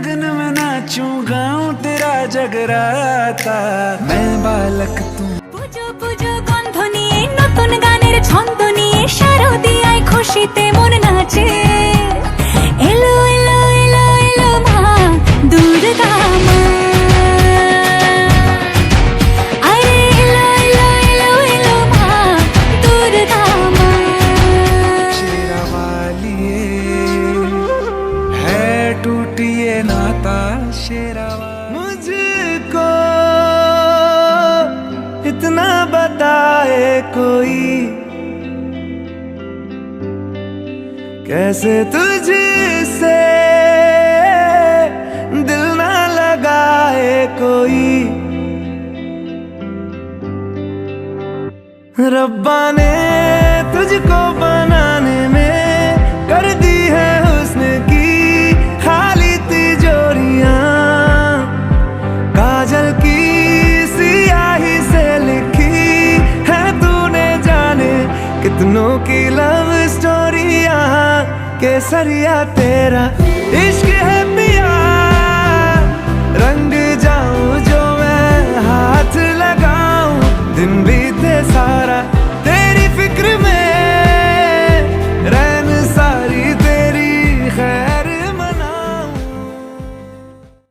लगन में नाचूं गाऊं तेरा जगराता मैं बालक तू পুজো পুজো গন্ধ নিয়ে নতুন গানের ছন্দ নিয়ে শারদিয়ায় খুশিতে মন নাচে এলো এলো এলো এলো মা দুর্গা মা আরে এলো এলো এলো এলো মা দুর্গা মা शेरा वालिए है टूटिए नाता शेरा मुझको इतना बताए कोई कैसे तुझसे दिल ना लगाए कोई रब्बा ने तुझको बनाने में कर दी है हुस्न की खाली तिजोरियां काजल की सियाही से लिखी है तूने जाने कितनों की लव स्टोरियां केसरिया तेरा इश्क है पिया रंग जाऊं जो मैं हाथ लगा